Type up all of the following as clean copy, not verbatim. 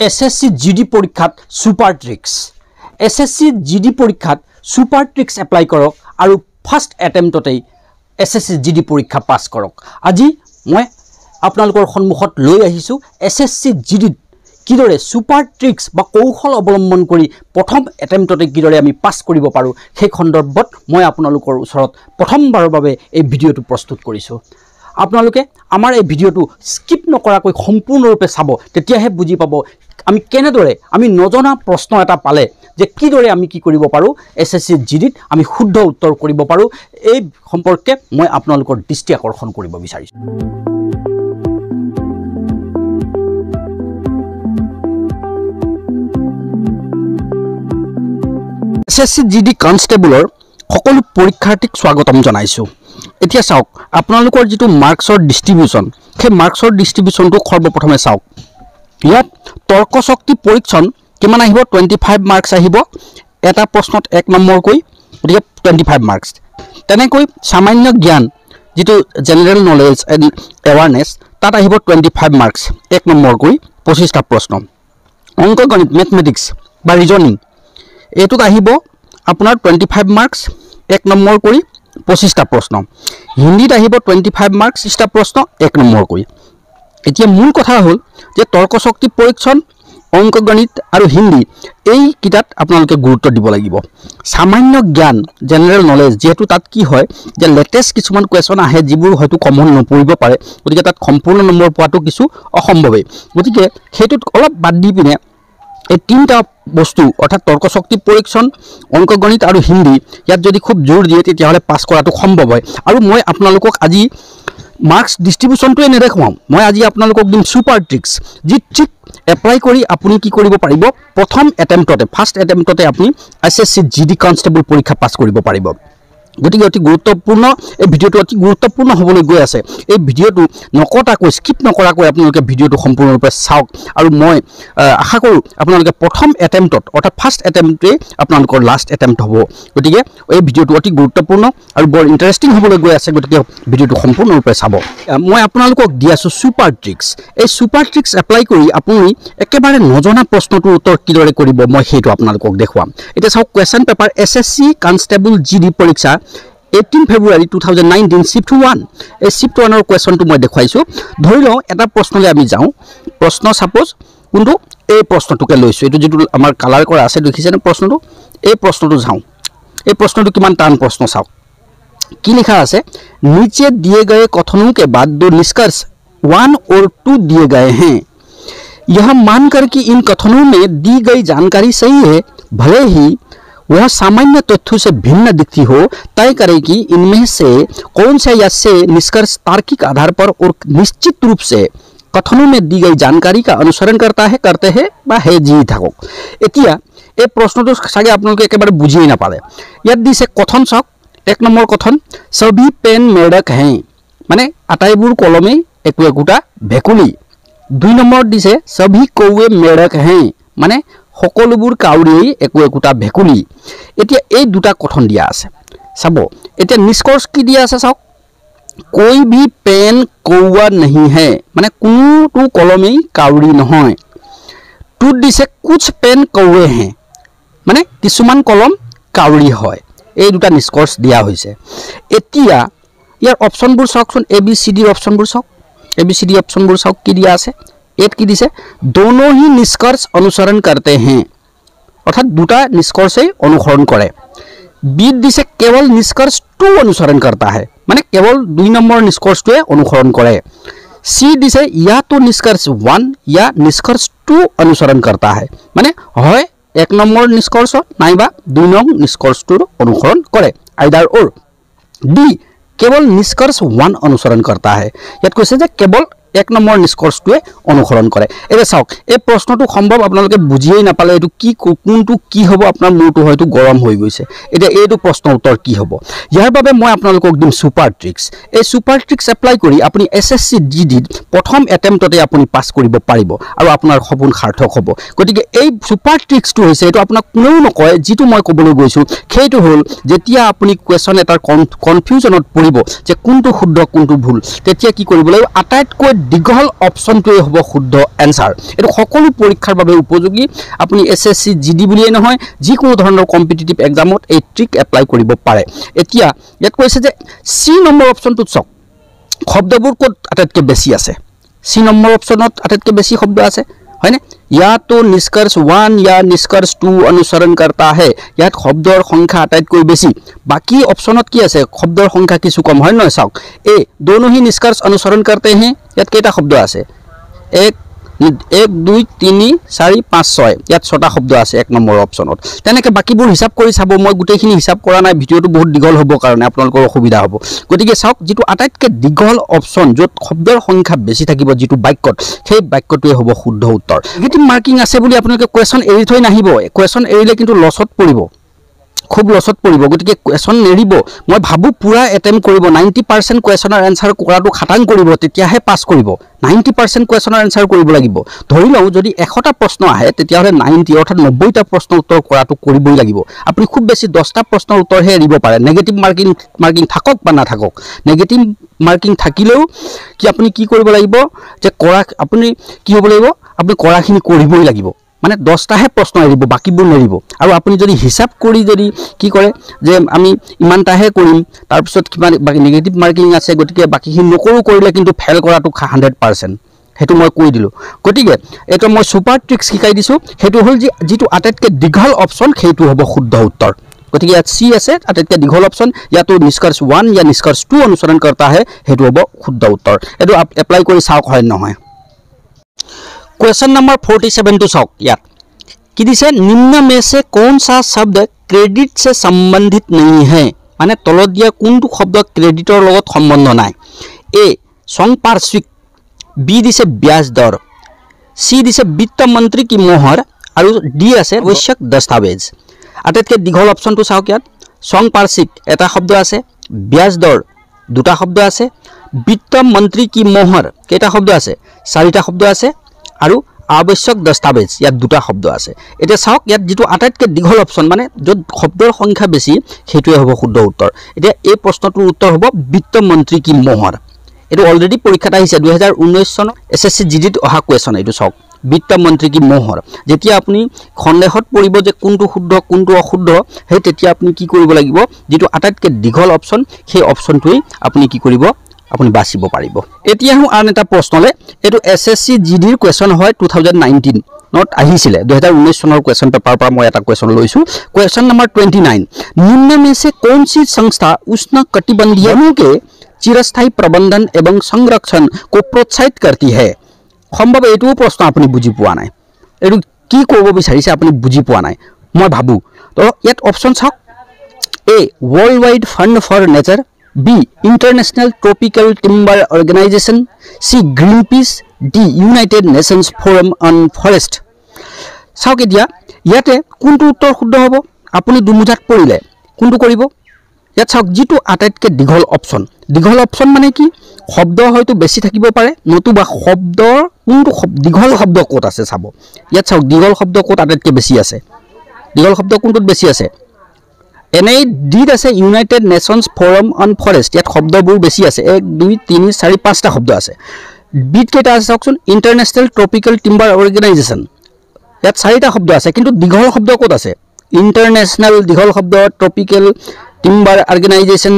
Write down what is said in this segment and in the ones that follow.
SSC GD পৰীক্ষাত super tricks SSC GD পৰীক্ষাত super tricks apply কৰক আৰু ফাৰ্স্ট এটেম্পটতেই SSC GD পৰীক্ষা পাছ কৰক। আজি মই আপোনালোকৰ সন্মুখত লৈ আহিছো SSC GD কিদৰে সুপাৰ ট্ৰিক্স বা কৌশল অৱলম্বন কৰি প্ৰথম এটেম্পটতে কিদৰে আমি পাছ কৰিব পাৰো সেই খণ্ডত মই আপোনালোকৰ ওচৰত প্ৰথমবাৰৰ বাবে এই ভিডিঅটো প্ৰস্তুত কৰিছো। আপোনালোকে আমাৰ এই ভিডিঅটো স্কিপ নকৰাকৈ সম্পূৰ্ণৰূপে চাব, তেতিয়াহে বুজি পাব আমি কেনেদৰে আমি নজনা প্ৰশ্ন এটা পালে যে কিদৰে আমি কি কৰিব পাৰো SSC GDত আমি শুদ্ধ উত্তৰ কৰিব পাৰো। এই সম্পৰ্কে মই আপোনালোকৰ দৃষ্টি আকৰ্ষণ কৰিব বিচাৰিছো। SSC GD কনষ্টেবলৰ সকলো পৰীক্ষাৰ্থীক স্বাগতম জনাইছো। এতিয়া চাওক আপোনালোকৰ যেটো মাৰ্কছৰ ডিস্ট্ৰিবিউশন, সেই মাৰ্কছৰ ডিস্ট্ৰিবিউশনটো সৰ্বপ্ৰথমে চাওক। ইয়াত তৰ্ক শক্তি পৰীক্ষণ কিমান আহিব 25 মাৰ্কছ আহিব, এটা প্ৰশ্নত 1 নম্বৰ কৈ, গতিকে 25 মাৰ্কছ। তেনেকৈ সামান্য জ্ঞান যেটো জেনাৰেল নলেজ এণ্ড এৱাৰনেছ তাত আহিব 25 মাৰ্কছ 1 নম্বৰ কৈ 25টা প্ৰশ্ন। অংক গণিত মেথমেটিক্স বা ৰিজনিং এটোত আহিব আপোনাৰ 25 মাৰ্কছ 1 নম্বৰ কৈ 25টা প্ৰশ্ন। হিন্দীত আহিব 25 মাৰ্কছ 30টা প্ৰশ্ন 1 নম্বৰ কৈ। এতিয়া মূল কথা হল যে তৰ্ক শক্তি পৰীক্ষণ, অংক গণিত আৰু হিন্দী এই কিতাত আপোনালোকে গুৰুত্ব দিব লাগিব। সামান্য জ্ঞান জেনাৰেল নলেজ যেহেতু তাত কি হয় যে লেটেষ্ট কিছুমান কোৱেশ্যন আহে যিবোৰ হয়তো কমন নপৰিব পাৰে, গতিকে তাত সম্পূৰ্ণ নম্বৰ পোৱাটো কিছু অসম্ভৱেই। গতিকে হেতুত অলপ বাদ দি পিনে এই তিনটা বস্তু অৰ্থাৎ তৰ্ক শক্তি পৰীক্ষণ, অংক গণিত আৰু হিন্দী ইয়াত যদি খুব জোৰ দিয়ে তেতিয়াহলে পাছ কৰাটো সম্ভৱ হয়। আৰু মই আপোনালোকক আজি মাৰ্কছ ডিস্ট্ৰিবিউশনটো নেদেখুৱাম, মই আজি আপোনালোকক দিম সুপাৰ ট্ৰিক্স, যি ট্ৰিক এপ্লাই কৰি আপুনি কি কৰিব পাৰিব প্ৰথম এটেম্পটতে ফাৰ্স্ট এটেম্পটতে আপুনি SSC GD কনষ্টেবল পৰীক্ষা পাছ কৰিব পাৰিব। গতিকে অতি গুৰুত্বপূৰ্ণ এই ভিডিঅটো অতি গুৰুত্বপূৰ্ণ হ'বলৈ গৈ আছে। এই ভিডিঅটো নকটাকৈ স্কিপ নকৰাকৈ আপোনালোকে ভিডিঅটো সম্পূৰ্ণৰূপে চাওক আৰু মই আশা কৰোঁ আপোনালোকে প্ৰথম এটেম্পটত অৰ্থাৎ ফাৰ্স্ট এটেম্পটে আপোনালোকৰ লাষ্ট এটেম্পট হ'ব। গতিকে এই ভিডিঅটো অতি গুৰুত্বপূৰ্ণ আৰু বৰ ইণ্টাৰেষ্টিং হ'বলৈ গৈ আছে, গতিকে ভিডিঅটো সম্পূৰ্ণৰূপে চাব। মই আপোনালোকক দি আছোঁ সুপাৰ ট্ৰিক্স। এই সুপাৰ ট্ৰিক্স এপ্লাই কৰি আপুনি একেবাৰে নজনা প্ৰশ্নটোৰ উত্তৰ কিদৰে কৰিব মই সেইটো আপোনালোকক দেখুৱাম। এতিয়া চাওক question paper SSC constable GD পৰীক্ষা 18 ফেব্ৰুৱাৰী 2019 শিফ্ট 1। এই শিফ্ট 1ৰ কুৱেশ্যনটো মই দেখুৱাইছো। ধৰি লওঁ এটা প্ৰশ্নলৈ আমি যাওঁ। প্ৰশ্ন সাপোজ কোনটো এই প্ৰশ্নটোকে লৈছো, এটো যেটো আমাৰ কালাৰ কৰা আছে দেখিছেনে প্ৰশ্নটো, এই প্ৰশ্নটো যাওঁ। এই প্ৰশ্নটো কিমান টান প্ৰশ্ন চাওক। কি লিখা আছে, नीचे दिए गए कथनों के बाद दो निष्कर्ष 1 और 2 दिए गए हैं। यह मानकर कि इन कथनों में दी गई जानकारी सही है, भले ही वह सामान्य तथ्यों से भिन्न दिखती हो, तय करें कि इनमें से कौन सा या से निष्कर्ष तार्किक आधार पर और निश्चित रूप से कथनों में दी गई जानकारी का अनुसरण करते हैं বা হে জি থাকক। এতিয়া এই প্ৰশ্নটো সাগে আপোনালোকে একেবাৰে বুজিয়ে নাপালে। ইয়াত দিছে কথন চাওক। 1 নম্বৰ কথন, सभी पेन मेढक हैं, মানে আটাইবোৰ কলমে একোটা ভেকুলি। 2 নম্বৰ দিছে सभी कौवे मेढक हैं, মানে সকলোবোৰ কাউৰীয়ে একোটা ভেকুলি। এতিয়া এই দুটা কথন দিয়া আছে চাব। এতিয়া নিষ্কৰ্ষ কি দিয়া আছে চাওক, कोई भी पेन कौवा नहीं है, মানে কোনোটো কলমেই কাউৰী নহয়। 2 দিছে कुछ पेन कौवे हैं, মানে কিছুমান কলম কাউৰী হয়। এই দুটা নিষ্কৰ্ষ দিয়া হৈছে। এতিয়া ইয়াৰ অপচনবোৰ চাওকচোন, ABCD অপচনবোৰ চাওক। ABCD অপচনবোৰ চাওক কি দিয়া আছে। এত কি দিছে, दोनों ही निष्कर्ष अनुसरण करते हैं, অর্থাৎ দুটা নিষ্কৰ্ষই অনুসৰণ কৰে। বি দিছে কেৱল নিষ্কৰ্ষ 2 অনুসৰণ करता है, মানে কেৱল 2 নম্বৰ নিষ্কৰ্ষটোৱে অনুসৰণ কৰে। সি দিছে या तो निष्कर्ष 1 या निष्कर्ष 2 अनुसरण करता है, মানে হয় 1 নম্বৰ নিষ্কৰ্ষ নাইবা 2 নং নিষ্কৰ্ষটোৰ অনুসৰণ কৰে, আইদাৰ অৰ। ডি কেৱল নিষ্কৰ্ষ 1 অনুসৰণ करता है, ইয়াত কৈছে যে কেৱল 1 নম্বৰ নিষ্কৰ্ষটোৱে অনুসৰণ কৰে। এটা চাওক এই প্ৰশ্নটো সম্ভৱ আপোনালোকে বুজিয়েই নাপালে এটো কি কোনটো কি হ'ব, আপোনাৰ মূৰটো হয়তো গৰম হৈ গৈছে। এটা এইটো প্ৰশ্ন উত্তৰ কি হ'ব, ইয়াৰ বাবে মই আপোনালোকক দিম সুপাৰ ট্ৰিক্স। এই সুপাৰ ট্ৰিক্স এপ্লাই কৰি আপুনি SSC GD প্ৰথম এটেম্পটতে আপুনি পাছ কৰিব পাৰিব আৰু আপোনাৰ সপোন সাৰ্থক হ'ব। গতিকে এই সুপাৰ ট্ৰিক্সটো হৈছে এটো আপোনাক কোনেও নকয়, যেটো মই ক'বলৈ গৈছো সেইটো হ'ল যেতিয়া আপুনি কুৱেশ্যন এটাৰ কনফিউজনত পৰিব যে কোনটো শুদ্ধ কোনটো ভুল, তেতিয়া কি কৰিব লাগিব আটাইতকৈ দীঘল অপশ্যনটোৱে হ'ব শুদ্ধ এনসাৰ এটো সকলো পৰীক্ষাৰ বাবে উপযোগী আপুনি এসএসসি জিডি বুলিয়ে নহয় যিকোনো ধৰণৰ কম্পিটিটিভ এক্সামত এই ট্ৰিক এপ্লাই কৰিব পাৰে এতিয়া ইয়াত কৈছে যে সি নম্বৰ অপশ্যনটো চাওক শব্দবোৰ ক'ত আটাইতকৈ বেছি আছে সি নম্বৰ অপশ্যনত আটাইতকৈ বেছি শব্দ আছে হয়নে या तो निष्कर्ष 1 या निष्कर्ष 2 अनुसरण करता है यात शब्दर संख्या आटाइतকৈ বেছি बाकी ऑप्शनत की আছে शब्दर संख्या কিছু কম হয় নহয় চাওক ए दोनों ही निष्कर्ष अनुसरण करते हैं यात কেইটা শব্দ আছে 1 2 3 4 5 6 ইয়াত 6টা শব্দ আছে এক নম্বৰ অপচনত তেনেকে বাকিবোৰ হিসাব কৰি চাব মই গুটেইখিনি হিসাব কৰা নাই ভিডিওটো বহুত দীঘল হ'ব কাৰণে আপোনালোকৰ অসুবিধা হ'ব গতিকে চাওক যেটো আটাইতকৈ দীঘল অপচন যত শব্দৰ সংখ্যা বেছি থাকিব যেটো বাক্যত সেই বাক্যটোৱে হ'ব শুদ্ধ উত্তৰ নেগেটিভ মাৰ্কিং আছে বুলি আপোনালোকে কোৱেশ্চন এৰি থৈ নাহিব কোৱেশ্চন এৰিলে কিন্তু লছত পৰিব খুব লছত পৰিব গতিকে কোৱেশ্চন নেৰিব মই ভাবু পুৰা এটেম্প কৰিব 90% কোৱেশ্চনৰ আনসাৰ কৰাটো খাটাং কৰিব তেতিয়াহে পাস কৰিব 90% কোৱেশ্চনৰ আনসাৰ কৰিব লাগিব ধৰি লও যদি 100টা প্ৰশ্ন আহে তেতিয়াহলে 90 অৰ্থাৎ 90টা প্ৰশ্ন উত্তৰ কৰাটো কৰিবই লাগিব আপুনি খুব বেছি 10টা প্ৰশ্নৰ উত্তৰহে এৰিব পাৰে নেগেটিভ মাৰ্কিং থাকক বা না থাকক নেগেটিভ মাৰ্কিং থাকিলেও কি আপুনি কি কৰিব লাগিব যে কৰা আপুনি কি হ'ব লাগিব আপুনি কৰাখিনি কৰিবই লাগিব মানে 10টাহে প্ৰশ্ন এৰিব বাকিবোৰ নেৰিব আৰু আপুনি যদি হিসাব কৰি যদি কি কৰে যে আমি ইমানটাহে কৰিম তাৰ পিছত কিমান বাকি নেগেটিভ মাৰ্কিং আছে গতিকে বাকিখিনি নকৰো কৰিলে কিন্তু ফেল কৰাটো 100% হেতু মই কৈ দিলো গতিকে এটা মই সুপাৰ ট্ৰিক্স শিকাই দিছো হেতু হল যেটো আটাইতকৈ দীঘল অপচন হেতু হ'ব শুদ্ধ উত্তৰ গতিকে ইয়াত সি আছে আটাইতকৈ দীঘল অপচন ইয়াতো নিষ্কৰ্ষ 1 या निष्कर्ष 2 অনুসৰণ करता है হেতু হ'ব শুদ্ধ উত্তৰ এটো এপ্লাই কৰি চাওক হয় নহয় क्वेश्चन नंबर 47 टू सॉक यार कि दिसे निम्न में से कौन सा शब्द क्रेडिट से संबंधित नहीं है माने तলত दिया कोनটো শব্দ ক্ৰেডিটৰ লগত সম্বন্ধ নাই ए संपार्श्विक बी दिसे ब्याज दर सी दिसे वित्त मंत्री की मोहर और डी আছে आवश्यक दस्तावेज আটাইতকৈ দীঘল অপচনটো চাওক ইয়াত संपार्श्विक এটা শব্দ আছে ब्याज दर দুটা শব্দ আছে वित्त मंत्री की मोहर কেইটা শব্দ আছে চাৰিটা শব্দ আছে আৰু आवश्यक दस्तावेज ইয়াত দুটা শব্দ আছে এটা চাওক ইয়াত যেটো আটাইতকৈ দীঘল অপচন মানে যত শব্দৰ সংখ্যা বেছি হেতুৱে হ'ব শুদ্ধ উত্তৰ এতিয়া এই প্ৰশ্নটোৰ উত্তৰ হ'ব বিত্ত মন্ত্ৰী কি মোহৰ এটো অলৰেডি পৰীক্ষাত আহিছে 2019 চনত এসএসসি জিডিত অহা কোৱেশ্চন এটো চাওক বিত্ত মন্ত্ৰী কি মোহৰ যেতিয়া আপুনি খণ্ডেহত পৰিব যে কোনটো শুদ্ধ কোনটো অশুদ্ধ হে তেতিয়া আপুনি কি কৰিব লাগিব যেটো আটাইতকৈ দীঘল অপচন সেই অপচনটোই আপুনি কি কৰিব আপুনি বাছিব পাৰিব এতিয়া হু আন এটা প্ৰশ্নলে এটো এসএসসি জিডিৰ কোৱেশ্চন হয় 2019 নট আহিছিলে 2019 চনৰ কোৱেশ্চন পেপাৰ পৰা মই এটা কোৱেশ্চন লৈছো क्वेश्चन नंबर 29 निम्न में से कौन सी संस्था उष्णकटिबंधीय वनों के चिरस्थायी प्रबंधन एवं संरक्षण को प्रोत्साहित करती है সম্ভৱ এটো প্ৰশ্ন আপুনি বুজি পোৱা নাই এটো কি কৰিব বিচাৰিছে আপুনি বুজি পোৱা নাই মই ভাবু তো ইয়াত অপচন চাওক A World Wide Fund for Nature B International Tropical Timber Organization C Greenpeace D United Nations Forum on Forest চাওক এতিয়া ইয়াতে কোনটো উত্তৰ শুদ্ধ হ'ব আপুনি দুমুজাত পৰিলে কোনটো কৰিব ইয়াত চাওক যেটো আটাইতকৈ দীঘল অপচন মানে কি শব্দ হয়তো বেছি থাকিব পাৰে নতুবা শব্দৰ কোনটো দীঘল শব্দ ক'ত আছে চাব ইয়াত চাওক দীঘল শব্দ ক'ত আটাইতকৈ বেছি আছে দীঘল শব্দ কোনটোত বেছি আছে এনে ডিত আছে United Nations forum on forest ইয়াত শব্দবোৰ বেছি আছে 1 2 3 4 5টা শব্দ আছে বিট কেটা আছে চাওকচোন ইন্টারন্যাশনাল ট্রপিক্যাল টিম্বার অর্গানাইজেশন ইয়াত 4টা শব্দ আছে কিন্তু দীঘল শব্দ ক'ত আছে ইন্টারন্যাশনাল দীঘল শব্দ ট্রপিক্যাল টিম্বার অর্গানাইজেশন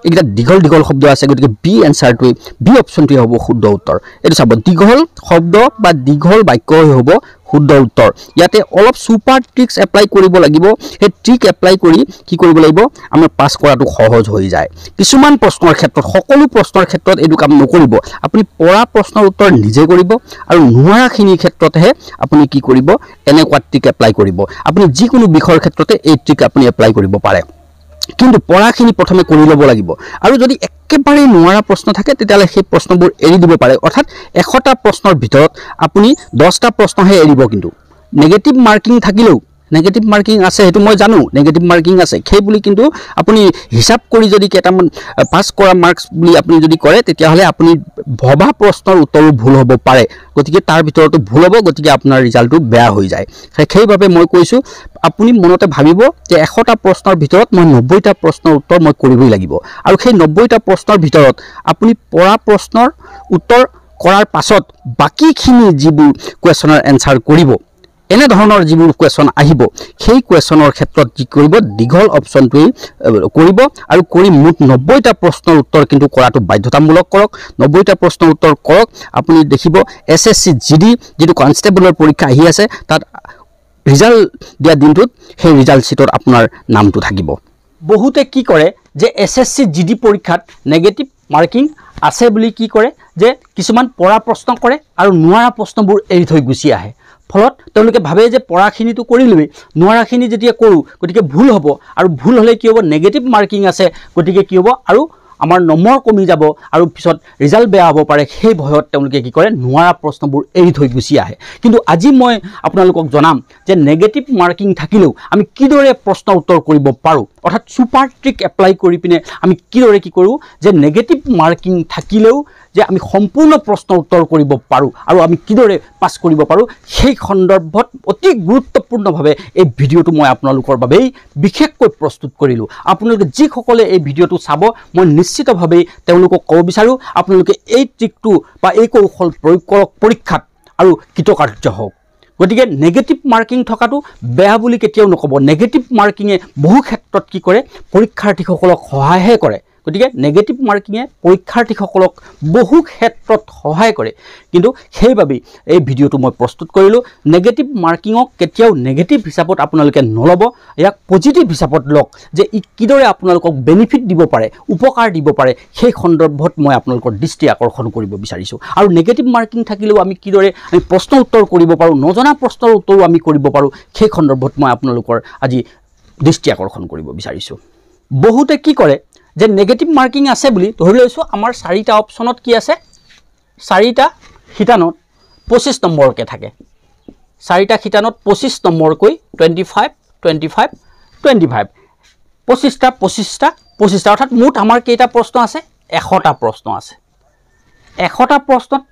এটা দীঘল শব্দ আছে গতিকে বি এনসারটো বি অপশনটো হ'ব শুদ্ধ উত্তৰ এটো চাব দীঘল শব্দ বা দীঘল বাক্য হ'ব শুদ্ধ উত্তৰ ইয়াতে অলপ সুপাৰ ট্ৰিক্স এপ্লাই কৰিব লাগিব হে ট্ৰিক এপ্লাই কৰি কি কৰিব লাগিব আমাৰ পাস কৰাটো সহজ হৈ যায় কিছুমান প্ৰশ্নৰ ক্ষেত্ৰত সকলো প্ৰশ্নৰ ক্ষেত্ৰত এটো কাম নকৰিব আপুনি পঢ়া প্ৰশ্নৰ উত্তৰ নিজে কৰিব আৰু নোৱাৰাখিনিৰ ক্ষেত্ৰতহে আপুনি কি কৰিব এনেকুৱা ট্ৰিক এপ্লাই কৰিব আপুনি যিকোনো বিষয়ৰ ক্ষেত্ৰতে এই ট্ৰিক আপুনি এপ্লাই কৰিব পাৰে কিন্তু পঢ়াখিনি প্ৰথমে কৰি ল'ব লাগিব আৰু যদি একেবাৰে নোৱাৰা প্ৰশ্ন থাকে তেতিয়ালে সেই প্ৰশ্নবোৰ এৰি দিব পাৰে অৰ্থাৎ 100টা প্ৰশ্নৰ ভিতৰত আপুনি 10টা প্ৰশ্নহে এৰিব কিন্তু নেগেটিভ মাৰ্কিং থাকিলেও নেগেটিভ মাৰ্কিং আছে হেতু মই জানো নেগেটিভ মাৰ্কিং আছে সেই বুলি কিন্তু আপুনি হিসাব কৰি যদি কেটামান পাস কৰা মাৰ্কস বুলি আপুনি যদি কৰে তেতিয়াহলে আপুনি ভবা প্ৰশ্নৰ উত্তৰ ভুল হ'ব পাৰে গতিকে তাৰ ভিতৰটো ভুল হ'ব গতিকে আপোনাৰ ৰিজাল্টটো বেয়া হৈ যায় সেইভাবে মই কৈছো আপুনি মনতে ভাবিব যে 100টা প্ৰশ্নৰ ভিতৰত মই 90টা প্ৰশ্নৰ উত্তৰ মই কৰিবই লাগিব আৰু সেই 90টা প্ৰশ্নৰ ভিতৰত আপুনি পঢ়া প্ৰশ্নৰ উত্তৰ কৰাৰ পাছত বাকিখিনি যিবোৰ কুৱেশ্যনৰ এনসাৰ কৰিব এনে ধৰণৰ যিবোৰ কুৱেশ্যন আহিব সেই কুৱেশ্যনৰ ক্ষেত্ৰত কি কৰিব দীঘল অপশ্যনটোৱেই কৰিব আৰু কৰি মুঠ 90টা প্ৰশ্নৰ উত্তৰ কিন্তু কৰাটো বাধ্যতামূলক কৰক 90টা প্ৰশ্নৰ উত্তৰ কৰক আপুনি দেখিব SSC GD যেটো কনষ্টেবলৰ পৰীক্ষা আহি আছে তাত ৰিজাল্ট দিয়া দিনটোত সেই ৰিজাল্ট চিটত আপোনাৰ নামটো থাকিব বহুতে কি কৰে যে SSC GD পৰীক্ষাত নেগেটিভ মাৰ্কিং আছে বুলি কি কৰে যে কিছুমান পঢ়া প্ৰশ্ন কৰে আৰু নোৱাৰা প্ৰশ্নবোৰ এৰি থৈ গুচি আহে ফলত তেওঁলোকে ভাবে যে পঢ়াখিনিটো কৰিলই নোৱাৰাখিনি যেতিয়া কৰো গতিকে ভুল হ'ব আৰু ভুল হলে কি হ'ব নেগেটিভ মাৰ্কিং আছে গতিকে কি হ'ব আৰু আমাৰ নম্বৰ কমি যাব আৰু পিছত ৰিজাল্ট বেয়া হ'ব পাৰে সেই ভয়ত তেওঁলোকে কি কৰে নোৱাৰা প্ৰশ্নবোৰ এৰি থৈ গুচি আহে কিন্তু আজি মই আপোনালোকক জনাম যে নেগেটিভ মাৰ্কিং থাকিলেও আমি কিদৰে প্ৰশ্ন উত্তৰ কৰিব পাৰো অৰ্থাৎ সুপাৰ ট্ৰিক এপ্লাই কৰি পিনে আমি কিদৰে কি কৰো যে নেগেটিভ মাৰ্কিং থাকিলেও যে আমি সম্পূৰ্ণ প্ৰশ্ন উত্তৰ কৰিব পাৰো আৰু আমি কিদৰে পাস কৰিব পাৰো সেই সন্দৰ্ভত অতি গুৰুত্বপূৰ্ণভাৱে এই ভিডিওটো মই আপোনালোকৰ বাবে বিশেষকৈ প্ৰস্তুত কৰিলো আপোনালোকে যি সকলে এই ভিডিওটো চাব মই নিশ্চিতভাৱে তেওঁলোকক ক'ব বিচাৰো আপোনালোকে এই ট্ৰিকটো বা এই কৌশল প্ৰয়োগ কৰক পৰীক্ষাত আৰু কৃতকাৰ্য হওক গতিকে নেগেটিভ মাৰ্কিং থকাটো বেয়া বুলি কেতিয়াও নকব নেগেটিভ মাৰ্কিংয়ে বহু ক্ষেত্ৰত কি কৰে পৰীক্ষাৰ্থীসকলক সহায়হে কৰে গতিকে নেগেটিভ মাৰ্কিংয়ে পৰীক্ষাৰ্থীসকলক বহু ক্ষেত্ৰত সহায় কৰে কিন্তু সেইভাবে এই ভিডিওটো মই প্ৰস্তুত কৰিলো নেগেটিভ মাৰ্কিংক কেতিয়াও নেগেটিভ হিচাপত আপোনালোকে নলব ইয়াক পজিটিভ হিচাপত লওক যে ই কিদৰে আপোনালোকক বেনিফিট দিব পাৰে উপকাৰ দিব পাৰে সেই সন্দৰ্ভত মই আপোনালোকৰ দৃষ্টি আকৰ্ষণ কৰিব বিচাৰিছো আৰু নেগেটিভ মাৰ্কিং থাকিলেও আমি কিদৰে আমি প্ৰশ্ন উত্তৰ কৰিব পাৰো নজনা প্ৰশ্নৰ উত্তৰো আমি কৰিব পাৰো সেই সন্দৰ্ভত মই আপোনালোকৰ আজি দৃষ্টি আকৰ্ষণ কৰিব বিচাৰিছো বহুতে কি কৰে যে নেগেটিভ মাৰ্কিং আছে বুলি ধৰি লৈছো আমাৰ 4টা অপচনত কি আছে 4টা খিতানত 25 নম্বৰকে থাকে 4টা খিতানত 25 নম্বৰকৈ 25 25 25 25টা 25টা 25টা অৰ্থাৎ মুঠ আমাৰ কেইটা প্ৰশ্ন আছে 100টা প্ৰশ্ন আছে 100টা প্ৰশ্নত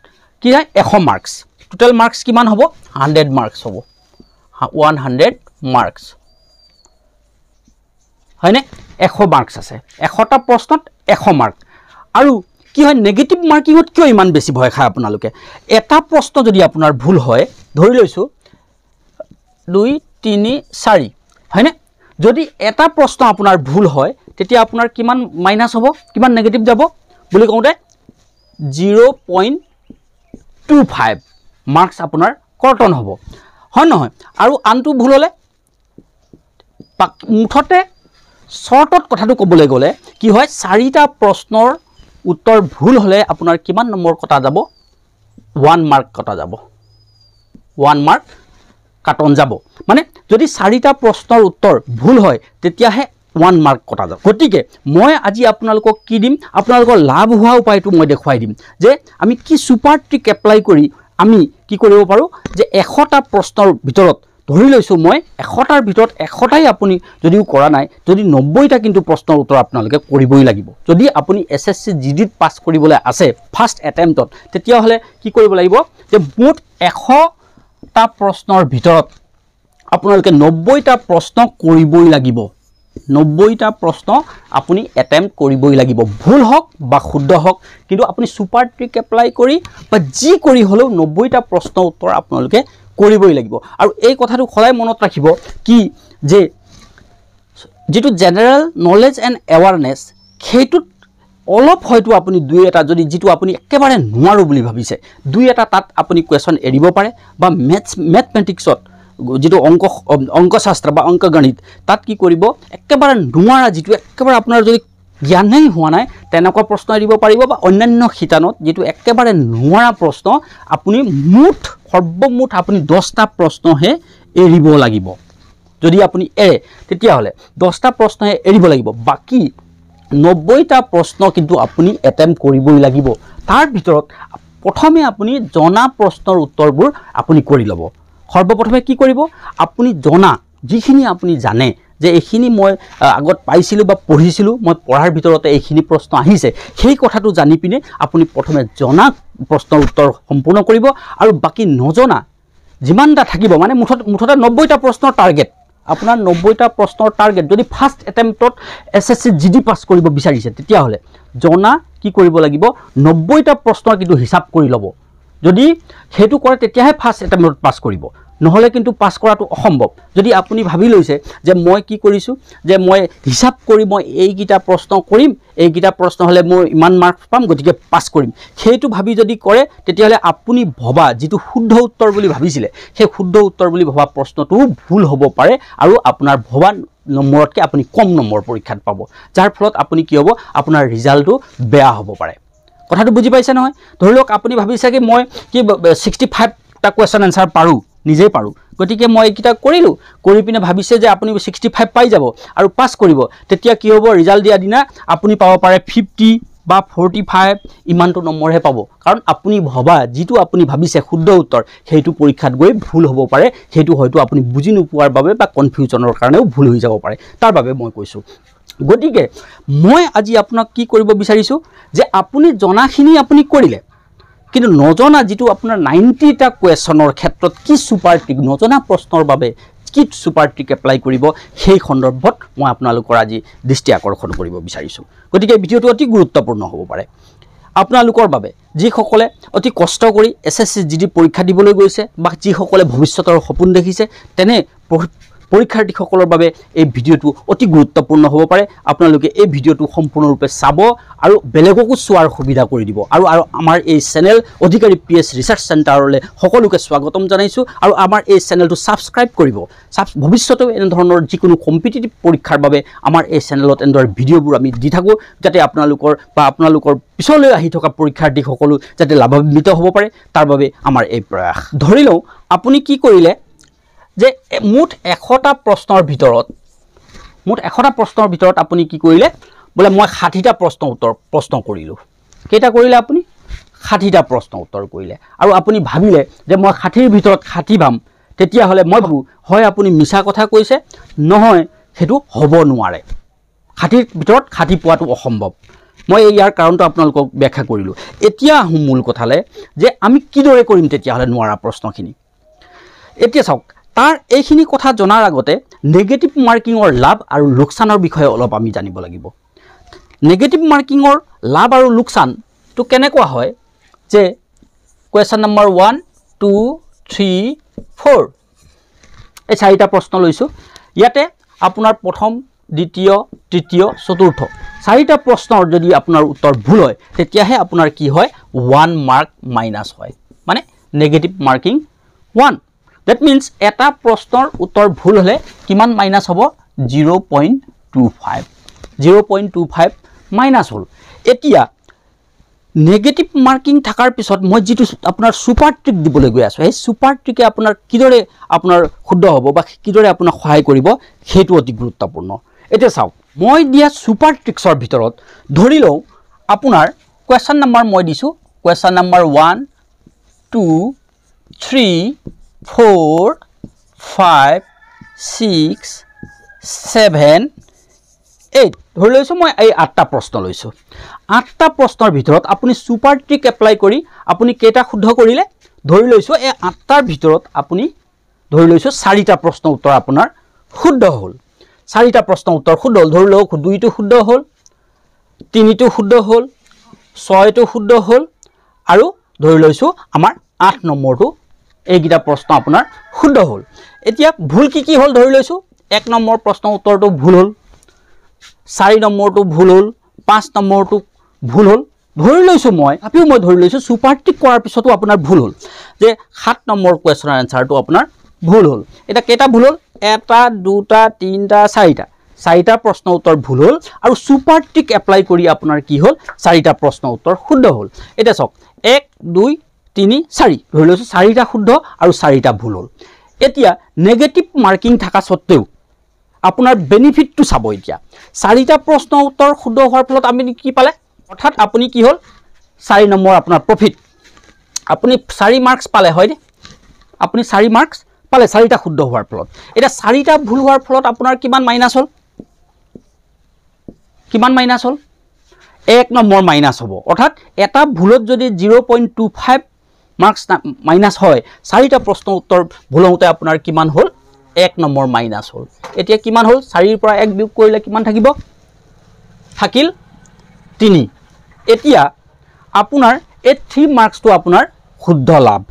কি হয় 100 মাৰ্কস টোটাল মাৰ্কস কিমান হ'ব 100 মাৰ্কস হ'ব 100 মাৰ্কস হয়নে 100 মাৰ্কস আছে 100টা প্ৰশ্নত 100 মাৰ্ক আৰু কি হয় নেগেটিভ মাৰ্কিংত কিয় ইমান বেছি ভয় খায় আপোনালোকে এটা প্ৰশ্ন যদি আপোনাৰ ভুল হয় ধৰি লৈছো 2 3 4 হয়নে যদি এটা প্ৰশ্ন আপোনাৰ ভুল হয় তেতিয়া আপোনাৰ কিমান মাইনাস হ'ব কিমান নেগেটিভ যাব বুলি কওঁতে 0.25 মাৰ্কস আপোনাৰ কৰ্তন হ'ব হয় নহয় আৰু আনটো ভুল হলে মুঠতে শৰ্টত কথাটো ক'বলৈ গ'লে কি হয় 4টা প্ৰশ্নৰ উত্তৰ ভুল হলে আপোনাৰ কিমান নম্বৰ কটা যাব 1 মাৰ্ক কটা যাব 1 মাৰ্ক কাটন যাব মানে যদি 4টা প্ৰশ্নৰ উত্তৰ ভুল হয় তেতিয়াহে 1 মাৰ্ক কটা যাব গতিকে মই আজি আপোনালোকক কি দিম আপোনালোকৰ লাভ হোৱা উপায়টো মই দেখুৱাই দিম যে আমি কি সুপাৰ ট্ৰিক এপ্লাই কৰি আমি কি কৰিব পাৰো যে 100টা প্ৰশ্নৰ ভিতৰত ধৰি লৈছো মই 100টাৰ ভিতৰত 100টাই আপুনি যদিও কৰা নাই যদি 90টা কিন্তু প্ৰশ্নৰ উত্তৰ আপোনালোকে কৰিবই লাগিব যদি আপুনি SSC GD পাস কৰিবলৈ আছে ফাৰ্স্ট এটেম্পটত তেতিয়া হলে কি কৰিব লাগিব যে মুঠ 100টা প্ৰশ্নৰ ভিতৰত আপোনালোকে 90টা প্ৰশ্ন কৰিবই লাগিব 90টা প্ৰশ্ন আপুনি এটেম্পট কৰিবই লাগিব ভুল হওক বা শুদ্ধ হওক কিন্তু আপুনি সুপাৰ ট্ৰিক এপ্লাই কৰি বা যি কৰি হলেও 90টা প্ৰশ্ন উত্তৰ আপোনালোকে কৰিবই লাগিব আৰু এই কথাটো খলাই মনত ৰাখিব কি যে যেটো জেনাৰেল নলেজ এণ্ড এৱাৰনেছ হেতুত অলপ হয়তো আপুনি দুই এটা যদি যেটো আপুনি একেবাৰে নোৱাৰো বুলি ভাবিছে দুই এটা তাত আপুনি কোৱেশ্চন এৰিব পাৰে বা ম্যাথমেটিক্সত যেটো অংকশাস্ত্ৰ বা অংকগণিত তাত কি কৰিব একেবাৰে নোৱাৰা যেটো একেবাৰে আপোনাৰ যদি জ্ঞানেই হোৱা নাই তেনেকুৱা প্ৰশ্ন এৰিব পাৰিব বা অন্যান্য খিতানত যেটো একেবাৰে নোৱাৰা প্ৰশ্ন আপুনি মুঠ সৰ্বমুঠ আপুনি 10টা প্ৰশ্নহে এৰিব লাগিব যদি আপুনি এৰে তেতিয়া হলে 10টা প্ৰশ্নহে এৰিব লাগিব বাকি 90টা প্ৰশ্ন কিন্তু আপুনি এটেম্প কৰিবই লাগিব তাৰ ভিতৰত প্ৰথমে আপুনি জনা প্ৰশ্নৰ উত্তৰবোৰ আপুনি কৰি লব সৰ্বপ্ৰথমে কি কৰিব আপুনি জনা যিখিনি আপুনি জানে যে এইখিনি মই আগত পাইছিলো বা পঢ়িছিলো মই পঢ়াৰ ভিতৰতে এইখিনি প্ৰশ্ন আহিছে সেই কথাটো জানি পিনে আপুনি প্ৰথমে জনা প্ৰশ্নৰ উত্তৰ সম্পূৰ্ণ কৰিব আৰু বাকি নজনা যিমানটা থাকিব মানে মুঠতে 90টা প্ৰশ্নৰ টাৰ্গেট আপোনাৰ 90টা প্ৰশ্নৰ টাৰ্গেট যদি ফাৰ্ষ্ট এটেম্পটত SSC GD পাছ কৰিব বিচাৰিছে তেতিয়াহ'লে জনা কি কৰিব লাগিব 90টা প্ৰশ্নৰ কিন্তু হিচাপ কৰি ল'ব যদি হেতু কৰে তেতিয়াহে ফাৰ্ষ্ট এটেম্পটত পাছ কৰিব নহলে কিন্তু পাছ কৰাটো অসম্ভৱ যদি আপুনি ভাবি লৈছে যে মই কি কৰিছো যে মই হিচাপ কৰি মই এইকিটা প্ৰশ্ন কৰিম এইকিটা প্ৰশ্ন হলে মই ইমান মাৰ্কছ পাম গতিকে পাছ কৰিম হেতু ভাবি যদি কৰে তেতিয়াহলে আপুনি ভবা যেটো শুদ্ধ উত্তৰ বুলি ভাবিছিলে সেই শুদ্ধ উত্তৰ বুলি ভবা প্ৰশ্নটো ভুল হ'ব পাৰে আৰু আপোনাৰ ভবা নম্বৰতকৈ আপুনি কম নম্বৰ পৰীক্ষাত পাব যাৰ ফলত আপুনি কি হ'ব আপোনাৰ ৰিজাল্টটো বেয়া হ'ব পাৰে কথাটো বুজি পাইছে নহয় ধৰি লওক আপুনি ভাবিছে কি মই কি 65 টা কোৱেশ্চন আনসাৰ পাৰো নিজে পাৰো গতিকে মই এইকিটা কৰিলো কৰি পিনে ভাবিছে যে আপুনি 65 পাই যাব আৰু পাস কৰিব তেতিয়া কি হ'ব ৰিজাল্ট দিয়া দিনা আপুনি পাব পাৰে 50 বা 45 ইমানটো নম্বৰহে পাব কাৰণ আপুনি ভবা যেটো আপুনি ভাবিছে শুদ্ধ উত্তৰ হেতু পৰীক্ষাত গৈ ভুল হ'ব পাৰে হেতু হয়তো আপুনি বুজি নোপোৱাৰ বাবে বা কনফিউজনৰ কাৰণেও ভুল হৈ যাব পাৰে তাৰ বাবে মই কৈছো গতিকে মই আজি আপোনাক কি কৰিব বিচাৰিছো যে আপুনি জনাখিনি আপুনি কৰিলে কিন্তু নজনা যেটো আপোনাৰ 90টা কোৱেশ্চনৰ ক্ষেত্ৰত কি সুপাৰ ট্ৰিক নজনা প্ৰশ্নৰ বাবে কি সুপাৰ ট্ৰিক এপ্লাই কৰিব সেই সন্দৰ্ভত মই আপোনালোকৰ আজি দৃষ্টি আকৰ্ষণ কৰিব বিচাৰিছো গতিকে ভিডিওটো অতি গুৰুত্বপূৰ্ণ হ'ব পাৰে আপোনালোকৰ বাবে যি সকলে অতি কষ্ট কৰি SSC GD পৰীক্ষা দিবলৈ গৈছে বা যি সকলে ভৱিষ্যতৰ সপোন দেখিছে তেনে পৰীক্ষাৰ্থীসকলৰ বাবে এই ভিডিওটো অতি গুৰুত্বপূৰ্ণ হ'ব পাৰে আপোনালোকে এই ভিডিওটো সম্পূৰ্ণৰূপে চাব আৰু বেলেগকো চোৱাৰ সুবিধা কৰি দিব আৰু আমাৰ এই চেনেল অধিকাৰী PS ৰিসাৰ্চ চেণ্টাৰলৈ সকলোকে স্বাগতম জনাইছো আৰু আমাৰ এই চেনেলটো সাবস্ক্ৰাইব কৰিব ভৱিষ্যতে এনে ধৰণৰ যিকোনো কম্পিটিটিভ পৰীক্ষাৰ বাবে আমাৰ এই চেনেলত এন্দৰ ভিডিওবোৰ আমি দি থাকো যাতে আপোনালোকৰ পিছলৈ আহি থকা পৰীক্ষাৰ্থীসকলো যাতে লাভান্বিত হ'ব পাৰে তাৰ বাবে আমাৰ এই প্ৰয়াস ধৰি লও আপুনি কি কৰিলে যে মুঠ 100টা প্ৰশ্নৰ ভিতৰত আপুনি কি কৰিলে বলে মই 60টা প্ৰশ্ন কৰিলো কেটা কৰিলে আপুনি 60টা প্ৰশ্ন উত্তৰ কৰিলে আৰু আপুনি ভাবিলে যে মই 60ৰ ভিতৰত 60 পাম তেতিয়া হলে মই ভাবো হয় আপুনি মিছা কথা কৈছে নহয় হেতু হ'ব নোৱাৰে 60ৰ ভিতৰত 60 পোৱাটো অসম্ভৱ মই ইয়াৰ কাৰণটো আপোনালোকক ব্যাখ্যা কৰিলো এতিয়া মূল কথালে যে আমি কিদৰে কৰিম তেতিয়া হলে নোৱাৰা প্ৰশ্নখিনি এতিয়া চাওক তাৰ এইখিনি কথা জনাৰ আগতে নেগেটিভ মাৰ্কিংৰ লাভ আৰু লোকসানৰ বিষয়ে অলপ আমি জানিব লাগিব নেগেটিভ মাৰ্কিংৰ লাভ আৰু লোকসান তো কেনেকুৱা হয় যে কোৱেশ্চন নম্বৰ 1 2 3 4 এই চাৰিটা প্ৰশ্ন লৈছো ইয়াতে আপোনাৰ প্ৰথম দ্বিতীয় তৃতীয় চতুৰ্থ চাৰিটা প্ৰশ্নৰ যদি আপোনাৰ উত্তৰ ভুল হয় তেতিয়াহে আপোনাৰ কি হয় 1 মাৰ্ক মাইনাস হয় মানে নেগেটিভ মাৰ্কিং 1 That means এটা প্ৰশ্নৰ উত্তৰ ভুল হলে কিমান মাইনাস হ'ব 0.25 মাইনাস হল এতিয়া নেগেটিভ মাৰ্কিং থাকাৰ পিছত মই যেটো আপোনাৰ সুপাৰ ট্ৰিক দিবলৈ গৈ আছো এই সুপাৰ ট্ৰিকে আপোনাৰ কিদৰে আপোনাৰ শুদ্ধ হ'ব বা কিদৰে আপোনাক সহায় কৰিব হেতু অতি গুৰুত্বপূৰ্ণ এতিয়া চাওক মই দিয়া সুপাৰ ট্ৰিক্সৰ ভিতৰত ধৰি লও আপোনাৰ কোৱেশ্চন নম্বৰ মই দিছো কোৱেশ্চন নম্বৰ 1 2 3 4 5 6 7 8 ধৰি লৈছো মই এই 8টা প্ৰশ্ন লৈছো 8টা প্ৰশ্নৰ ভিতৰত আপুনি সুপাৰ ট্ৰিক এপ্লাই কৰি আপুনি কেটা শুদ্ধ কৰিলে ধৰি লৈছো এই 8টাৰ ভিতৰত আপুনি ধৰি লৈছো 4টা প্ৰশ্ন উত্তৰ আপোনাৰ শুদ্ধ হ'ল 4টা প্ৰশ্ন উত্তৰ শুদ্ধ হ'ল ধৰি লওক 2টো শুদ্ধ হ'ল 3টো শুদ্ধ হ'ল 6টো শুদ্ধ হ'ল আৰু ধৰি লৈছো আমাৰ 8 নম্বৰটো এইগিটা প্ৰশ্ন আপোনাৰ শুদ্ধ হ'ল এতিয়া ভুল কি হ'ল ধৰি লৈছো 1 নম্বৰ প্ৰশ্ন উত্তৰটো ভুল হ'ল 4 নম্বৰটো ভুল হ'ল 5 নম্বৰটো ভুল হ'ল ধৰি লৈছো মই ধৰি লৈছো সুপাৰ ট্ৰিক কৰাৰ পিছতো আপোনাৰ ভুল হ'ল যে 7 নম্বৰ কোৱেশ্চনৰ আনসাৰটো আপোনাৰ ভুল হ'ল এটা কেটা ভুল হ'ল 1 2 3 4টা প্ৰশ্ন উত্তৰ ভুল হ'ল আৰু সুপাৰ ট্ৰিক এপ্লাই কৰি আপোনাৰ কি হ'ল 4টা প্ৰশ্ন উত্তৰ শুদ্ধ হ'ল এটা চাওক 1 2 3 4 ধৰি লৈছো 4টা শুদ্ধ আৰু 4টা ভুল হ'ল এতিয়া নেগেটিভ মাৰ্কিং থাকা সত্ত্বেও আপোনাৰ বেনিফিটটো চাব এতিয়া 4টা প্ৰশ্ন উত্তৰ শুদ্ধ হোৱাৰ ফলত আমি কি পালে অৰ্থাৎ আপুনি কি হ'ল 4 নম্বৰ আপোনাৰ প্ৰফিট আপুনি 4 মাৰ্কস পালে হয় আপুনি 4 মাৰ্কস পালে 4টা শুদ্ধ হোৱাৰ ফলত এটা 4টা ভুল হোৱাৰ ফলত আপোনাৰ কিমান মাইনাস হ'ল 1 নম্বৰ মাইনাস হ'ব অৰ্থাৎ এটা ভুলত যদি 0.25 মাৰ্কস মাইনাস হয় 4টা প্ৰশ্ন উত্তৰ ভুল হওঁতে আপোনাৰ কিমান হ'ল 1 নম্বৰ মাইনাছ হ'ল এতিয়া কিমান হ'ল 4 ৰ পৰা 1 বিয়োগ কৰিলে কিমান থাকিব থাকিল 3 এতিয়া আপোনাৰ এই 3 মাৰ্কসটো আপোনাৰ শুদ্ধ লাভ